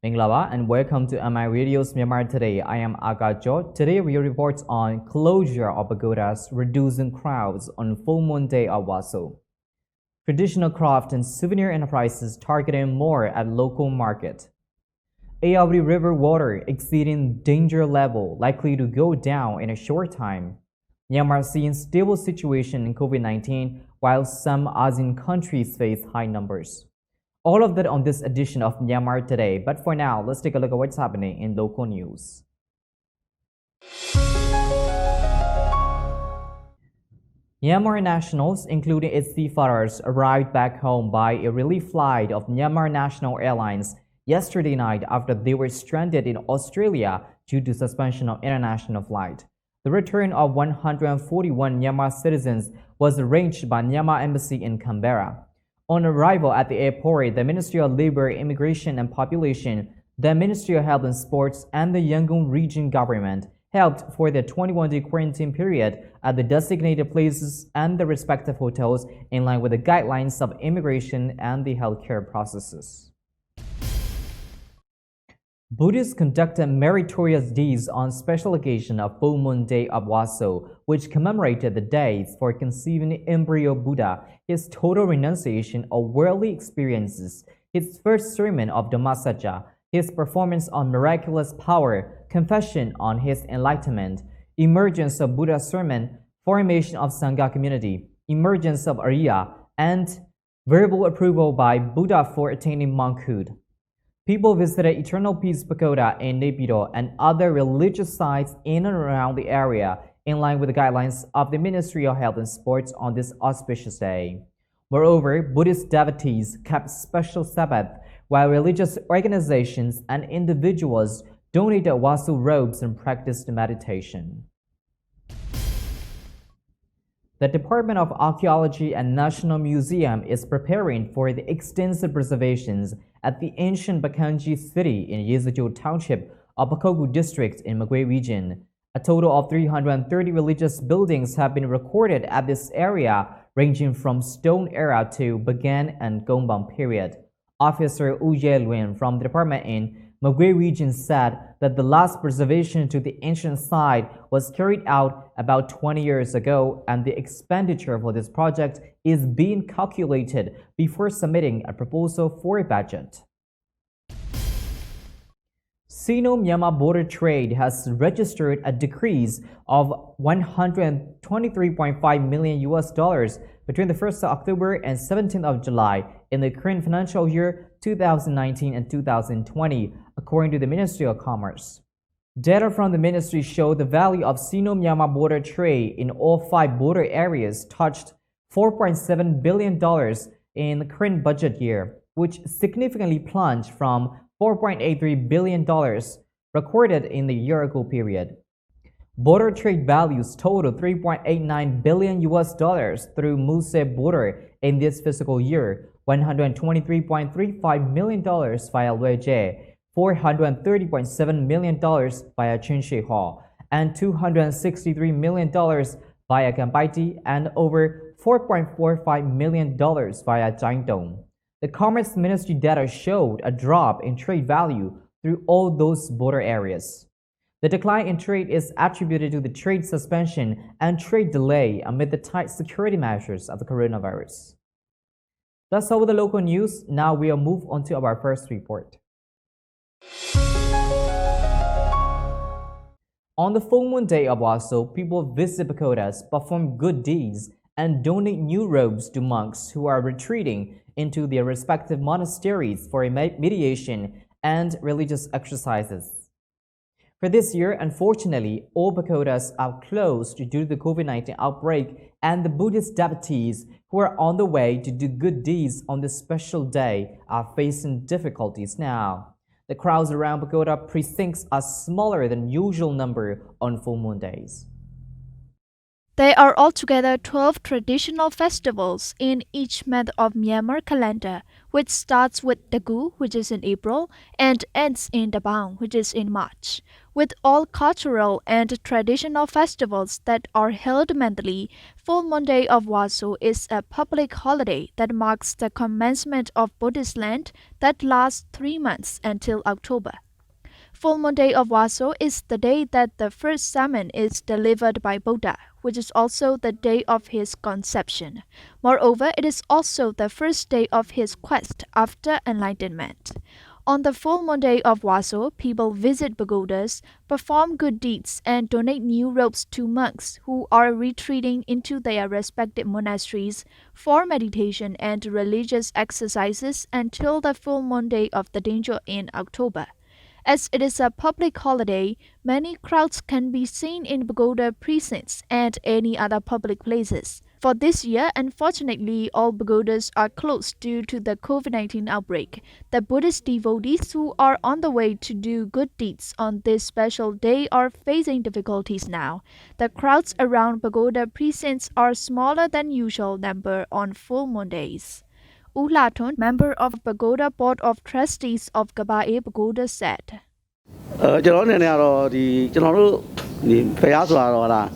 Minglava and welcome to MI Radio's Myanmar Today. I am Agajo. Today we report on closure of pagodas, reducing crowds on full moon day of Waso. Traditional craft and souvenir enterprises targeting more at local market. Ayeyawady River water exceeding danger level, likely to go down in a short time. Myanmar seeing stable situation in COVID-19 while some Asean countries face high numbers. All of that on this edition of Myanmar Today, but for now, let's take a look at what's happening in local news. Myanmar nationals, including its seafarers, arrived back home by a relief flight of Myanmar National Airlines yesterday night after they were stranded in Australia due to suspension of international flight. The return of 141 Myanmar citizens was arranged by Myanmar Embassy in Canberra. On arrival at the airport, the Ministry of Labour, Immigration and Population, the Ministry of Health and Sports, and the Yangon Region Government helped for the 21-day quarantine period at the designated places and the respective hotels in line with the guidelines of immigration and the healthcare processes. Buddhists conducted meritorious deeds on special occasion of Full Moon Day of Waso, which commemorated the days for conceiving embryo Buddha, his total renunciation of worldly experiences, his first sermon of Dhammasacca, his performance on miraculous power, confession on his enlightenment, emergence of Buddha's sermon, formation of Sangha community, emergence of Arya, and verbal approval by Buddha for attaining monkhood. People visited Eternal Peace Pagoda in Naypyidaw and other religious sites in and around the area in line with the guidelines of the Ministry of Health and Sports on this auspicious day. Moreover, Buddhist devotees kept special Sabbath, while religious organizations and individuals donated Wasu robes and practiced meditation. The Department of Archaeology and National Museum is preparing for the extensive preservations at the ancient Bakanji city in Yesujo Township of Pakogu District in Magwe Region. A total of 330 religious buildings have been recorded at this area, ranging from Stone Era to Bagan and Gombang period. Officer Wu Ye-Luen from the department in Magwe region said that the last preservation to the ancient site was carried out about 20 years ago, and the expenditure for this project is being calculated before submitting a proposal for a budget. Sino-Myanmar border trade has registered a decrease of $123.5 million between the 1st of October and 17th of July in the current financial year 2019 and 2020, according to the Ministry of Commerce. Data from the ministry show the value of Sino-Myanmar border trade in all 5 border areas touched $4.7 billion in the current budget year, which significantly plunged from $4.83 billion recorded in the year-ago period. Border trade values total $3.89 billion through Muse border in this fiscal year, $123.35 million via Weje, $430.7 million via Chinshe Hall, and $263 million via Gambaiti, and over $4.45 million via Jaindong. The Commerce Ministry data showed a drop in trade value through all those border areas. The decline in trade is attributed to the trade suspension and trade delay amid the tight security measures of the coronavirus. That's all with the local news. Now we'll move on to our first report. On the full moon day of Waso, people visit pagodas, perform good deeds, and donate new robes to monks who are retreating into their respective monasteries for meditation and religious exercises. For this year, unfortunately, all pagodas are closed due to the COVID-19 outbreak, and the Buddhist devotees who are on the way to do good deeds on this special day are facing difficulties now. The crowds around pagoda precincts are smaller than usual number on full moon days. There are altogether 12 traditional festivals in each month of Myanmar calendar, which starts with Dagu, which is in April, and ends in Dabang, which is in March. With all cultural and traditional festivals that are held monthly, Full Moon Day of Waso is a public holiday that marks the commencement of Buddhist Lent that lasts 3 months until October. Full Moon Day of Waso is the day that the first sermon is delivered by Buddha, which is also the day of his conception. Moreover, it is also the first day of his quest after enlightenment. On the Full Moon Day of Waso, people visit pagodas, perform good deeds, and donate new robes to monks who are retreating into their respective monasteries for meditation and religious exercises until the full moon day of the danger in October. As it is a public holiday, many crowds can be seen in pagoda precincts and any other public places. For this year, unfortunately, all pagodas are closed due to the COVID-19 outbreak. The Buddhist devotees who are on the way to do good deeds on this special day are facing difficulties now. The crowds around pagoda precincts are smaller than usual number on full moon days. U Laton, member of Pagoda Board of Trustees of Gabae Pagoda said. ကျွန်တော်အနေနဲ့ကတော့ဒီကျွန်တော်တို့ဒီဖျားဆိုတာတော့လား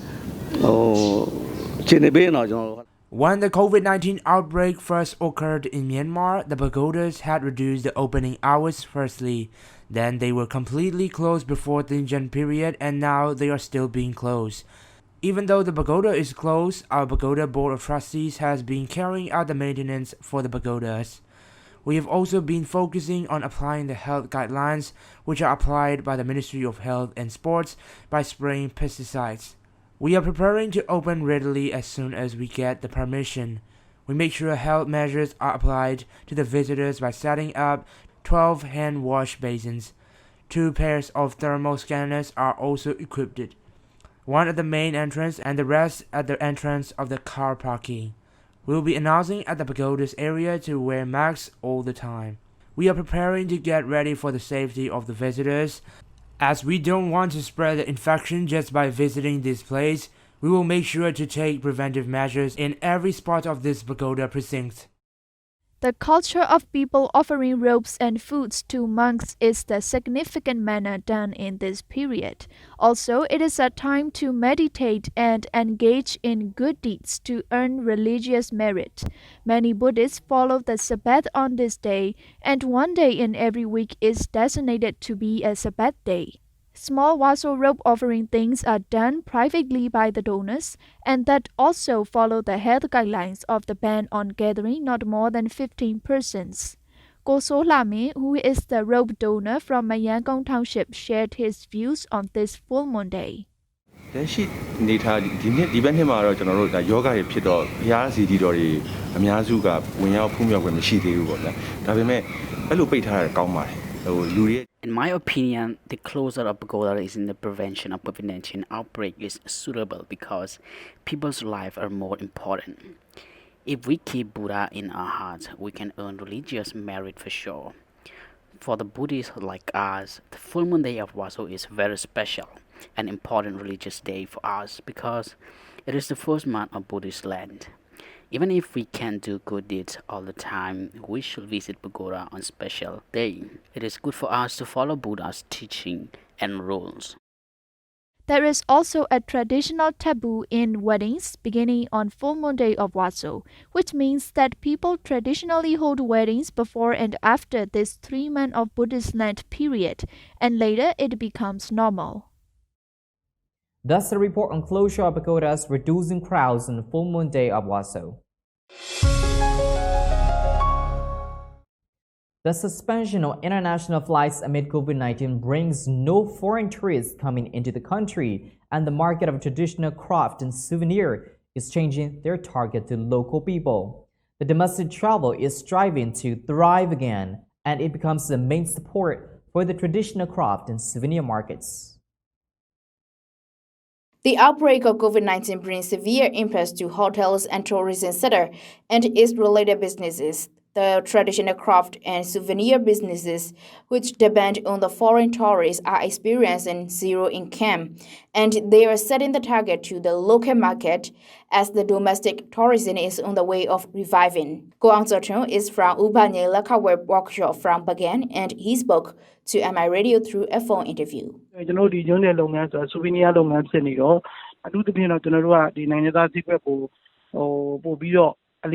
ဟိုခြေနေပေးတော့ကျွန်တော်တို့ When the COVID-19 outbreak first occurred in Myanmar, the pagodas had reduced the opening hours firstly. Then they were completely closed before the Dinjan period, and now they are still being closed. Even though the pagoda is closed, our Pagoda Board of Trustees has been carrying out the maintenance for the pagodas. We have also been focusing on applying the health guidelines, which are applied by the Ministry of Health and Sports by spraying pesticides. We are preparing to open readily as soon as we get the permission. We make sure health measures are applied to the visitors by setting up 12 hand wash basins. 2 pairs of thermal scanners are also equipped. One at the main entrance and the rest at the entrance of the car parking. We will be announcing at the pagodas area to wear masks all the time. We are preparing to get ready for the safety of the visitors. As we don't want to spread the infection just by visiting this place, we will make sure to take preventive measures in every spot of this pagoda precinct. The culture of people offering robes and foods to monks is the significant manner done in this period. Also, it is a time to meditate and engage in good deeds to earn religious merit. Many Buddhists follow the Sabbath on this day, and one day in every week is designated to be a Sabbath day. Small Waso robe offering things are done privately by the donors, and that also follow the health guidelines of the ban on gathering not more than 15 persons. Koso Lame, who is the robe donor from Mayangkong Township, shared his views on this full moon day. လက်ရှိနေထားဒီဘက်နှစ်မှာတော့ကျွန်တော်တို့ဒါယောဂတွေဖြစ်တော့ဘုရားစီတီတော်တွေအများစုကဝင်ရောက်ဖူးမြောက်ခွင့်မရှိသေးဘူးပေါ့ဗျာဒါပေမဲ့အဲ့လိုပိတ်ထားတာကောင်းပါတယ်ဟိုလူတွေ In my opinion, the closure of pagoda is in the prevention of COVID-19 outbreak is suitable because people's lives are more important. If we keep Buddha in our hearts, we can earn religious merit for sure. For the Buddhists like us, the full moon day of Waso is very special and important religious day for us because it is the first month of Buddhist Lent. Even if we can't do good deeds all the time, we should visit pagoda on special day. It is good for us to follow Buddha's teaching and rules. There is also a traditional taboo in weddings beginning on full moon day of Waso, which means that people traditionally hold weddings before and after this 3 month of Buddhist Lent period, and later it becomes normal. Thus, the report on closure of pagodas reducing crowds on the full moon day of Waso. The suspension of international flights amid COVID-19 brings no foreign tourists coming into the country, and the market of traditional craft and souvenir is changing their target to local people. The domestic travel is striving to thrive again, and it becomes the main support for the traditional craft and souvenir markets. The outbreak of COVID-19 brings severe impacts to hotels and tourism sector and its related businesses. The traditional craft and souvenir businesses, which depend on the foreign tourists, are experiencing zero income, and they are setting the target to the local market as the domestic tourism is on the way of reviving. Ko Aung Tsotrong is from Ubanye Lakawe workshop from Bagan, and he spoke to MI Radio through a phone interview. ကျွန်တော်ဒီရုံးတဲ့လုပ်ငန်းဆိုတာ souvenir လုပ်ငန်းဖြစ်နေတော့အထူးသဖြင့်တော့ကျွန်တော်တို့ကဒီနိုင်ငံသားဈေးကွက်ကိုပို့ပြီးတော့ As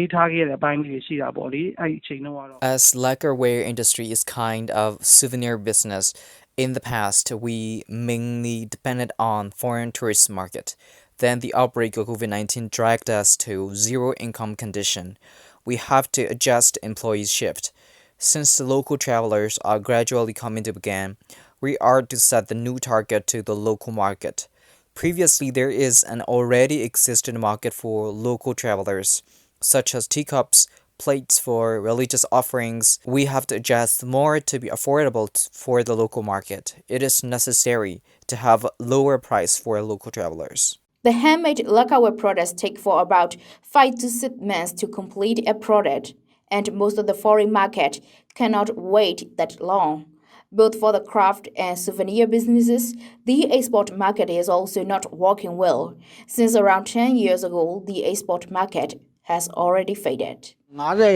lacquerware industry is kind of souvenir business, in the past we mainly depended on foreign tourist market. Then the outbreak of COVID-19 dragged us to zero income condition. We have to adjust employees' shift. Since the local travelers are gradually coming to Bagan, we are to set the new target to the local market. Previously, there is an already existing market for local travelers, such as teacups, plates for religious offerings. We have to adjust more to be affordable for the local market. It is necessary to have lower price for local travelers. The handmade lacquerware products take for about 5 to 6 months to complete a product, and most of the foreign market cannot wait that long. Both for the craft and souvenir businesses, the export market is also not working well. Since around 10 years ago, the export market has already faded. There's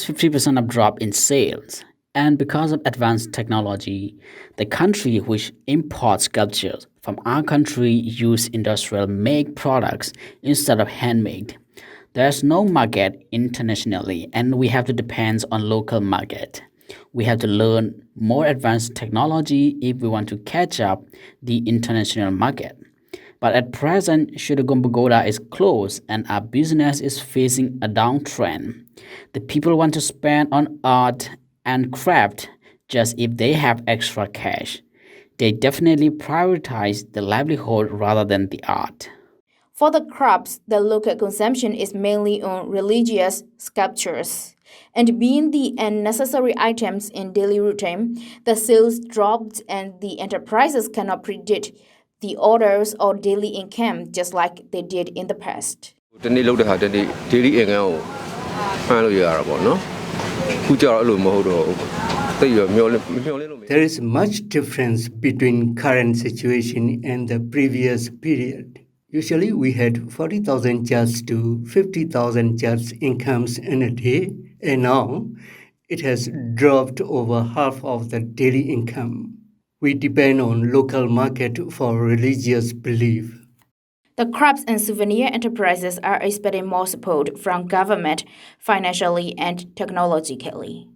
50% of drop in sales, and because of advanced technology, the country which imports sculptures from our country use industrial make products instead of handmade. There's no market internationally, and we have to depend on local market. We have to learn more advanced technology if we want to catch up the international market. But at present, Shudagom Pagoda is closed and our business is facing a downtrend. The people want to spend on art and craft just if they have extra cash. They definitely prioritize the livelihood rather than the art. For the crafts, the local consumption is mainly on religious sculptures. And being the unnecessary items in daily routine, the sales dropped and the enterprises cannot predict the orders or daily income just like they did in the past. There is much difference between current situation and the previous period. Usually we had 40,000 kyats to 50,000 kyats incomes in a day, and now it has dropped over half of the daily income. We depend on local market for religious belief. The crafts and souvenir enterprises are expecting more support from government financially and technologically.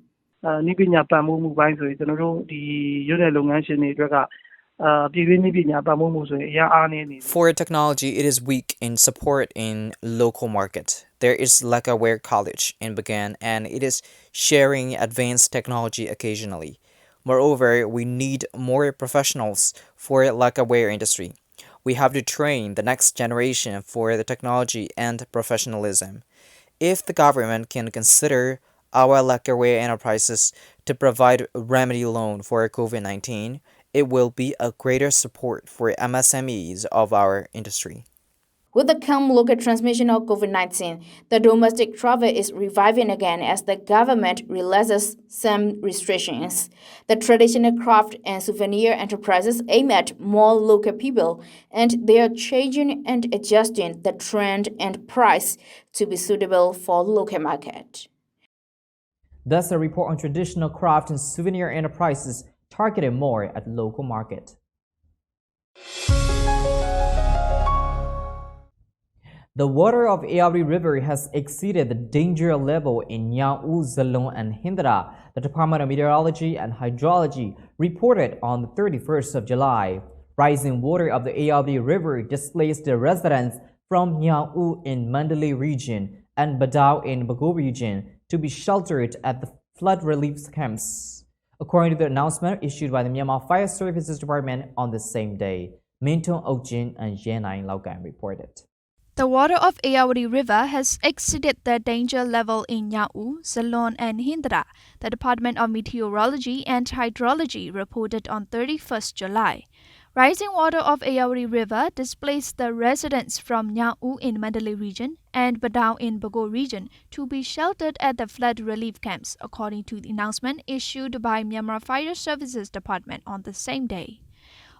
For technology, it is weak in support in local market. There is lacquerware college in Bagan, and it is sharing advanced technology occasionally. Moreover, we need more professionals for lacquerware industry. We have to train the next generation for the technology and professionalism. If the government can consider our lacquerware enterprises to provide remedy loan for COVID-19, it will be a greater support for MSMEs of our industry. With the calm local transmission of COVID-19, the domestic travel is reviving again as the government relaxes some restrictions. The traditional craft and souvenir enterprises aim at more local people, and they are changing and adjusting the trend and price to be suitable for local market. Thus, a report on traditional craft and souvenir enterprises targeted more at local market. The water of Ayeyawady River has exceeded the danger level in Nyau, Zalon, and Hindra, the Department of Meteorology and Hydrology reported on the 31st of July. Rising water of the Ayeyawady River displaced the residents from Nyau in Mandalay region and Badao in Bago region to be sheltered at the flood relief camps, according to the announcement issued by the Myanmar Fire Services Department on the same day. Minton Okjin and Yenai Laugan reported. The water of Ayeyawady River has exceeded the danger level in Nyau, Ceylon, and Hindra, the Department of Meteorology and Hydrology reported on 31st July. Rising water of Ayeyawady River displaced the residents from Nyau in Mandalay region and Badao in Bago region to be sheltered at the flood relief camps, according to the announcement issued by Myanmar Fire Services Department on the same day.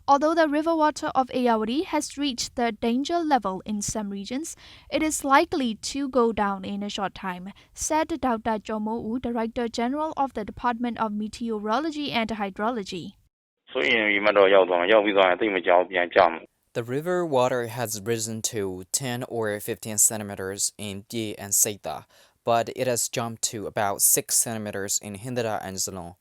Although the river water of Ayeyawady has reached the danger level in some regions, it is likely to go down in a short time, said Dr. Jomo, Director General of the Department of Meteorology and Hydrology. The river water has risen to 10 or 15 centimeters in Die and Seita, but it has jumped to about 6 centimeters in Hindara and Zalong.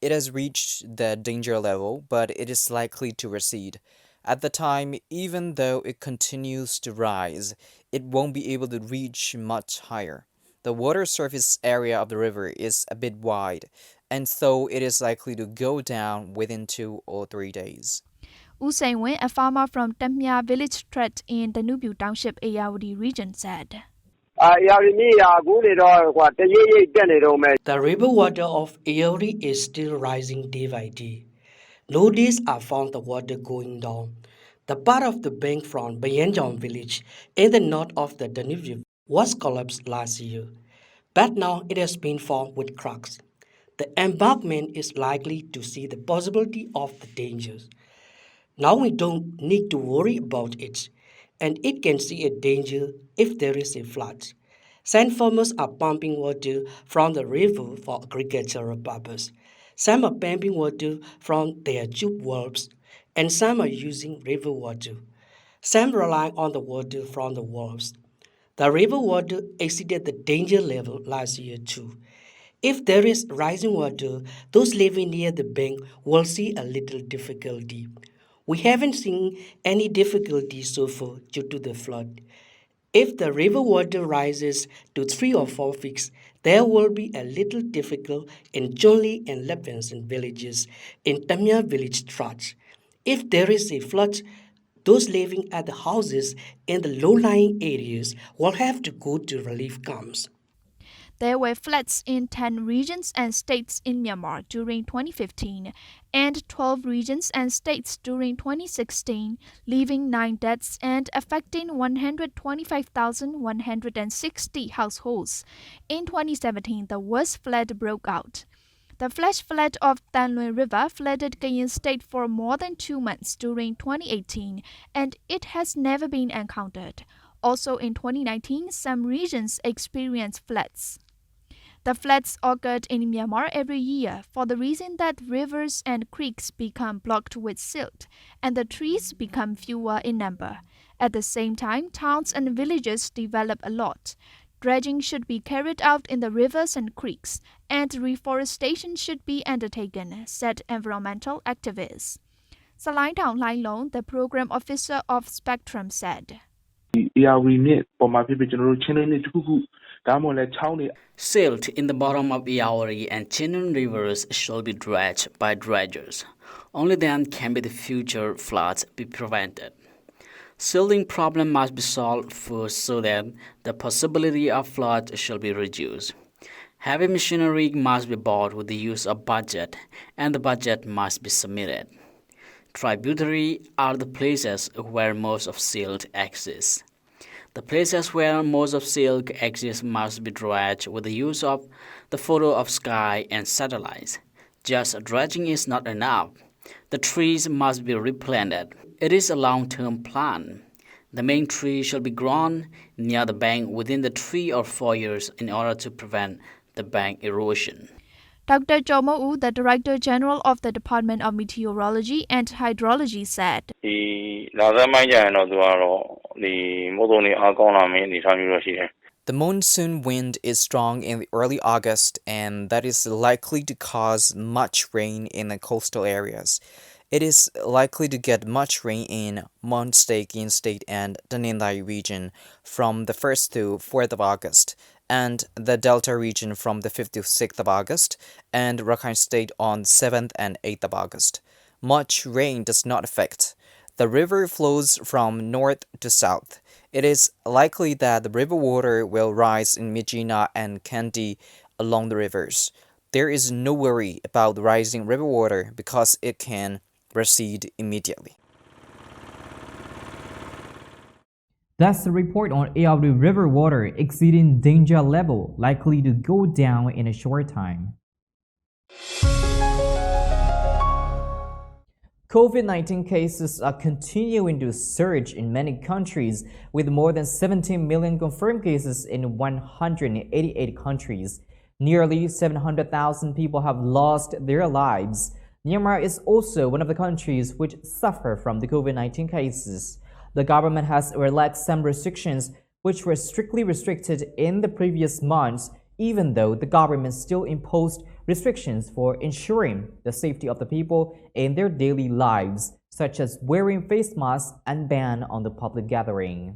It has reached the danger level, but it is likely to recede. At the time, even though it continues to rise, it won't be able to reach much higher. The water surface area of the river is a bit wide, and so it is likely to go down within 2 or 3 days. Usengwen, a farmer from Temya village threat in the Nubu Township Ayeyawady region, said. The river water of Ayeyawady is still rising day by day. No days are found the water going down. The part of the bank from Bayanjong village in the north of the Danube was collapsed last year, but now it has been formed with cracks. The embankment is likely to see the possibility of the dangers. Now we don't need to worry about it, and it can see a danger if there is a flood. Some farmers are pumping water from the river for agricultural purpose. Some are pumping water from their tube wells, and some are using river water. Some rely on the water from the wells. The river water exceeded the danger level last year too. If there is rising water, those living near the bank will see a little difficulty. We haven't seen any difficulty so far due to the flood. If the river water rises to 3 or 4 feet, there will be a little difficult in Jonli and Levinson villages in Tamya village tract. If there is a flood, those living at the houses in the low-lying areas will have to go to relief camps. There were floods in 10 regions and states in Myanmar during 2015 and 12 regions and states during 2016, leaving 9 deaths and affecting 125,160 households. In 2017, the worst flood broke out. The flash flood of Tanloi River flooded Kayin State for more than 2 months during 2018, and it has never been encountered. Also in 2019, some regions experienced floods. The floods occurred in Myanmar every year for the reason that rivers and creeks become blocked with silt and the trees become fewer in number. At the same time, towns and villages develop a lot. Dredging should be carried out in the rivers and creeks, and reforestation should be undertaken, said environmental activists. Salai Tao Lai Long, the program officer of Spectrum, said. Silt in the bottom of Ayeyawady and Chinun rivers shall be dredged by dredgers. Only then can the future floods be prevented. Silting problem must be solved first so that the possibility of flood shall be reduced. Heavy machinery must be bought with the use of budget, and the budget must be submitted. Tributary are the places where most of silt exists. The places where most of silt exists must be dredged with the use of the photo of sky and satellites. Just dredging is not enough. The trees must be replanted. It is a long-term plan. The main tree shall be grown near the bank within the 3 or 4 years in order to prevent the bank erosion. Dr. Jomo, the Director General of the Department of Meteorology and Hydrology, said. The monsoon wind is strong in early August, and that is likely to cause much rain in the coastal areas. It is likely to get much rain in Kayin State and Danindai region from the 1st to 4th of August, and the Delta region from the 5th to 6th of August, and Rakhine State on 7th and 8th of August. Much rain does not affect. The river flows from north to south. It is likely that the river water will rise in Mijina and Kandy along the rivers. There is no worry about rising river water because it can recede immediately. That's the report on Ayeyawady River water exceeding danger level, likely to go down in a short time. COVID-19 cases are continuing to surge in many countries, with more than 17 million confirmed cases in 188 countries. Nearly 700,000 people have lost their lives. Myanmar is also one of the countries which suffer from the COVID-19 cases. The government has relaxed some restrictions which were strictly restricted in the previous months, even though the government still imposed restrictions for ensuring the safety of the people in their daily lives, such as wearing face masks and ban on the public gathering.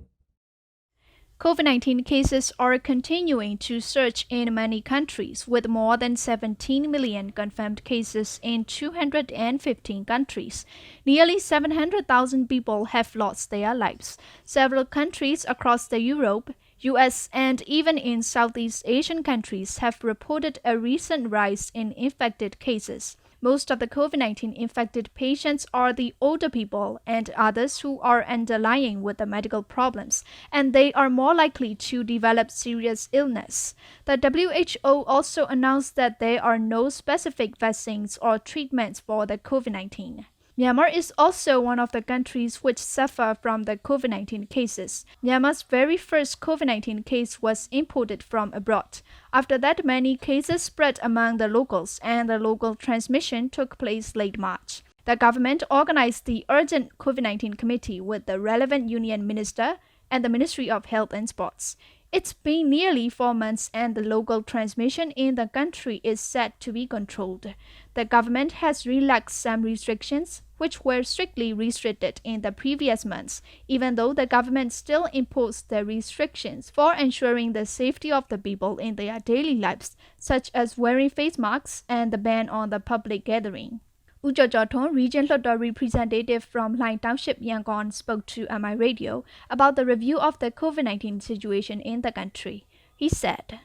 COVID-19 cases are continuing to surge in many countries, with more than 17 million confirmed cases in 215 countries. Nearly 700,000 people have lost their lives. Several countries across the Europe, US, and even in Southeast Asian countries have reported a recent rise in infected cases. Most of the COVID-19 infected patients are the older people and others who are underlying with the medical problems, and they are more likely to develop serious illness. The WHO also announced that there are no specific vaccines or treatments for the COVID-19. Myanmar is also one of the countries which suffer from the COVID-19 cases. Myanmar's very first COVID-19 case was imported from abroad. After that, many cases spread among the locals, and the local transmission took place late March. The government organized the urgent COVID-19 committee with the relevant union minister and the Ministry of Health and Sports. It's been nearly 4 months and the local transmission in the country is set to be controlled. The government has relaxed some restrictions, which were strictly restricted in the previous months, even though the government still imposed the restrictions for ensuring the safety of the people in their daily lives, such as wearing face masks and the ban on the public gathering. Ujojoton, Region Lhotor representative from Line Township, Yangon, spoke to MI Radio about the review of the COVID-19 situation in the country. He said,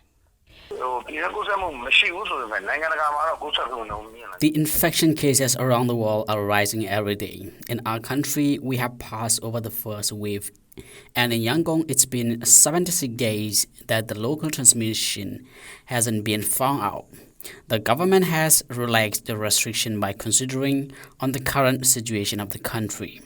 The infection cases around the world are rising every day. In our country, we have passed over the first wave, and in Yangon, it's been 76 days that the local transmission hasn't been found out. The government has relaxed the restriction by considering on the current situation of the country.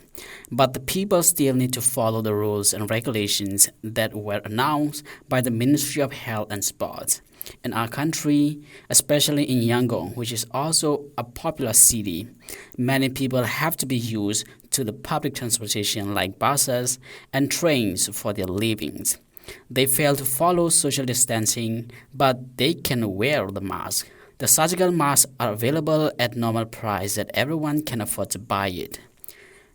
But the people still need to follow the rules and regulations that were announced by the Ministry of Health and Sports. In our country, especially in Yangon, which is also a popular city, many people have to be used to the public transportation like buses and trains for their livings. They fail to follow social distancing, but they can wear the mask. The surgical masks are available at normal price that everyone can afford to buy it.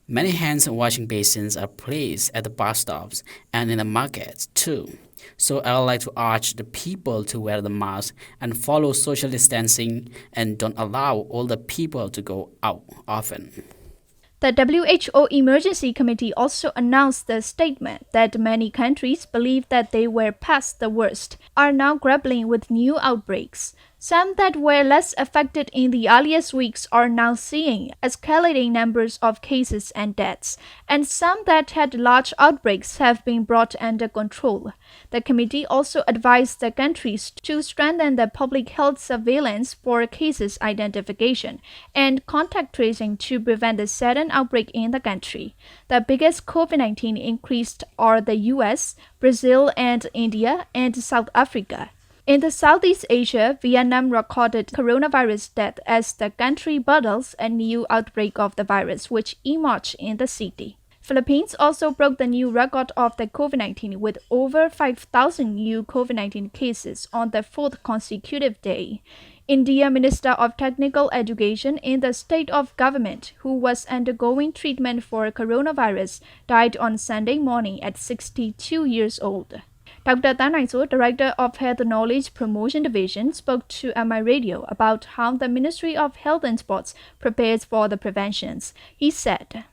Many hand washing basins are placed at the bus stops and in the markets too. So I would like to urge the people to wear the mask and follow social distancing and don't allow older people to go out often. The WHO Emergency Committee also announced the statement that many countries believe that they were past the worst, are now grappling with new outbreaks. Some that were less affected in the earliest weeks are now seeing escalating numbers of cases and deaths, and some that had large outbreaks have been brought under control. The committee also advised the countries to strengthen the public health surveillance for cases identification and contact tracing to prevent the sudden outbreak in the country. The biggest COVID-19 increased are the US, Brazil, and India, and South Africa. In the Southeast Asia, Vietnam recorded coronavirus death as the country battles a new outbreak of the virus, which emerged in the city. Philippines also broke the new record of the COVID-19 with over 5,000 new COVID-19 cases on the fourth consecutive day. India Minister of Technical Education in the state of government, who was undergoing treatment for coronavirus, died on Sunday morning at 62 years old. Dr. Tan Naiso, Director of Health Knowledge Promotion Division, spoke to MI Radio about how the Ministry of Health and Sports prepares for the preventions. He said,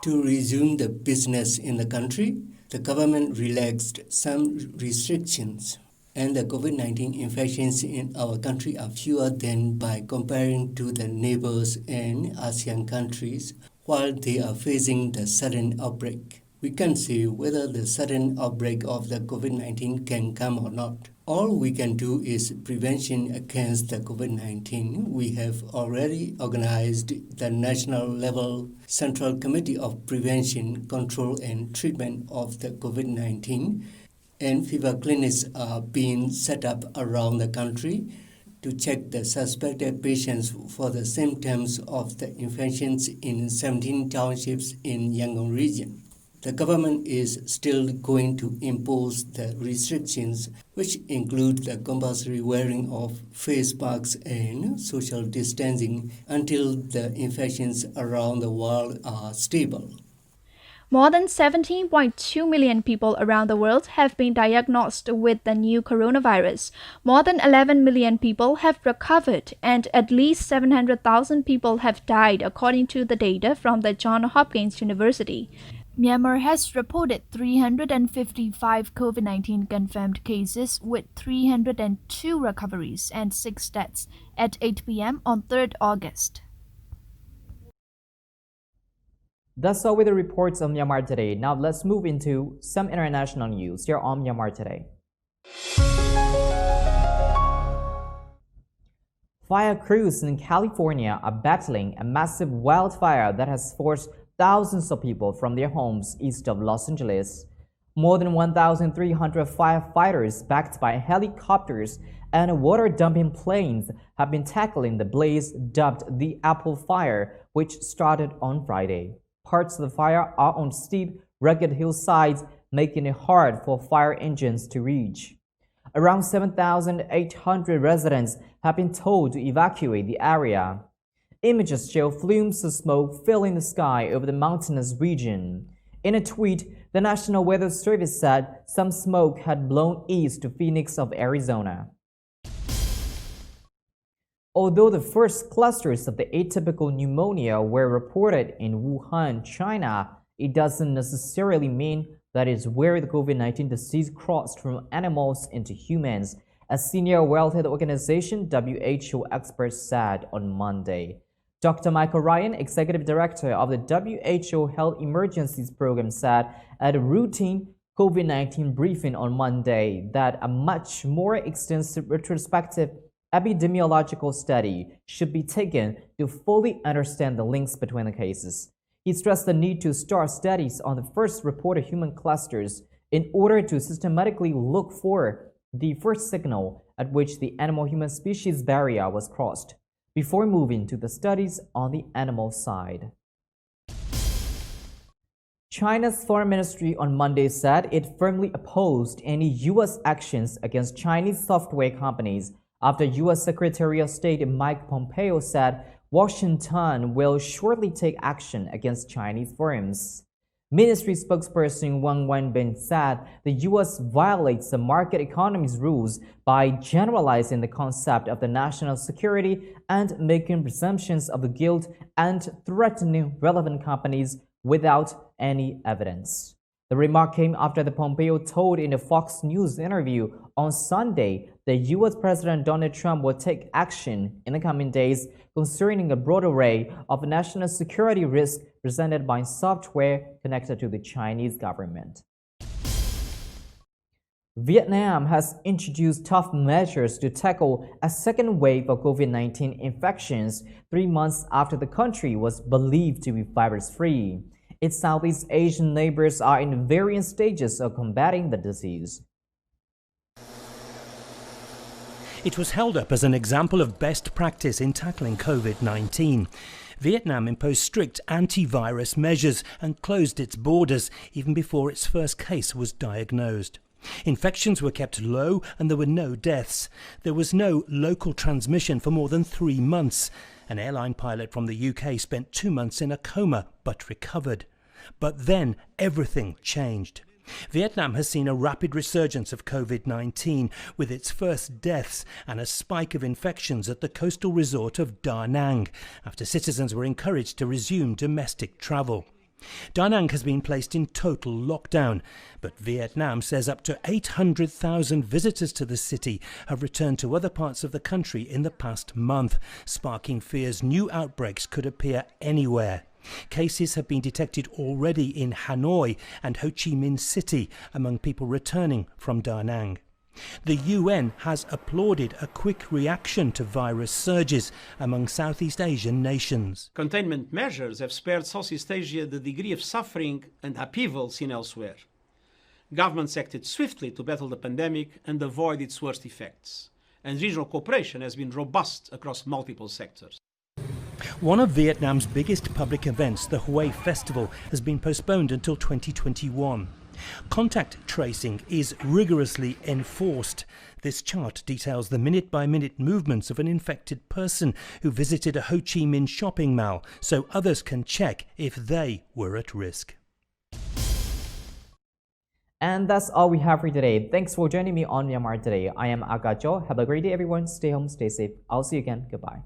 To resume the business in the country, the government relaxed some restrictions, and the COVID-19 infections in our country are fewer than by comparing to the neighbors and Asean countries. while they are facing the sudden outbreak. We can't say whether the sudden outbreak of the COVID-19 can come or not. All we can do is prevention against the COVID-19. We have already organized the national level Central Committee of Prevention, Control and Treatment of the COVID-19, and fever clinics are being set up around the country to check the suspected patients for the symptoms of the infections in 17 townships in Yangon region. The government is still going to impose the restrictions, which include the compulsory wearing of face masks and social distancing until the infections around the world are stable. More than 17.2 million people around the world have been diagnosed with the new coronavirus. More than 11 million people have recovered, and at least 700,000 people have died, according to the data from the Johns Hopkins University. Myanmar has reported 355 COVID-19 confirmed cases with 302 recoveries and 6 deaths at 8 p.m. on 3rd August. That's all with the reports on Myanmar Today. Now let's move into some international news here on Myanmar Today. Fire crews in California are battling a massive wildfire that has forced thousands of people from their homes east of Los Angeles. More than 1,300 firefighters backed by helicopters and water-dumping planes have been tackling the blaze dubbed the Apple Fire, which started on Friday. Parts of the fire are on steep, rugged hillsides, making it hard for fire engines to reach. Around 7,800 residents have been told to evacuate the area. Images show flumes of smoke filling the sky over the mountainous region. In a tweet, the National Weather Service said some smoke had blown east to Phoenix of Arizona. Although the first clusters of the atypical pneumonia were reported in Wuhan, China, it doesn't necessarily mean that is where the COVID-19 disease crossed from animals into humans, a senior World Health Organization WHO expert said on Monday. Dr. Michael Ryan, Executive Director of the WHO Health Emergencies Program, said at a routine COVID-19 briefing on Monday that a much more extensive retrospective epidemiological study should be taken to fully understand the links between the cases. He stressed the need to start studies on the first reported human clusters in order to systematically look for the first signal at which the animal-human species barrier was crossed, before moving to the studies on the animal side. China's Foreign Ministry on Monday said it firmly opposed any U.S. actions against Chinese software companies after U.S. Secretary of State Mike Pompeo said Washington will shortly take action against Chinese firms. Ministry spokesperson Wang Wenbin said the U.S. violates the market economy's rules by generalizing the concept of the national security and making presumptions of the guilt and threatening relevant companies without any evidence. The remark came after the Pompeo told in a Fox News interview on Sunday that U.S. President Donald Trump will take action in the coming days concerning a broad array of national security risks presented by software connected to the Chinese government. Vietnam has introduced tough measures to tackle a second wave of COVID-19 infections 3 months after the country was believed to be virus-free. Its Southeast Asian neighbors are in various stages of combating the disease. It was held up as an example of best practice in tackling COVID-19. Vietnam imposed strict antivirus measures and closed its borders even before its first case was diagnosed. Infections were kept low and there were no deaths. There was no local transmission for more than 3 months. An airline pilot from the UK spent 2 months in a coma but recovered. But then everything changed. Vietnam has seen a rapid resurgence of COVID-19 with its first deaths and a spike of infections at the coastal resort of Da Nang after citizens were encouraged to resume domestic travel. Da Nang has been placed in total lockdown, but Vietnam says up to 800,000 visitors to the city have returned to other parts of the country in the past month, sparking fears new outbreaks could appear anywhere. Cases have been detected already in Hanoi and Ho Chi Minh City among people returning from Da Nang. The UN has applauded a quick reaction to virus surges among Southeast Asian nations. Containment measures have spared Southeast Asia the degree of suffering and upheaval seen elsewhere. Governments acted swiftly to battle the pandemic and avoid its worst effects, and regional cooperation has been robust across multiple sectors. One of Vietnam's biggest public events, the Hue Festival, has been postponed until 2021. Contact tracing is rigorously enforced. This chart details the minute-by-minute movements of an infected person who visited a Ho Chi Minh shopping mall, so others can check if they were at risk. And that's all we have for today. Thanks for joining me on Myanmar Today. I am Agacho. Have a great day, everyone. Stay home, stay safe. I'll see you again. Goodbye.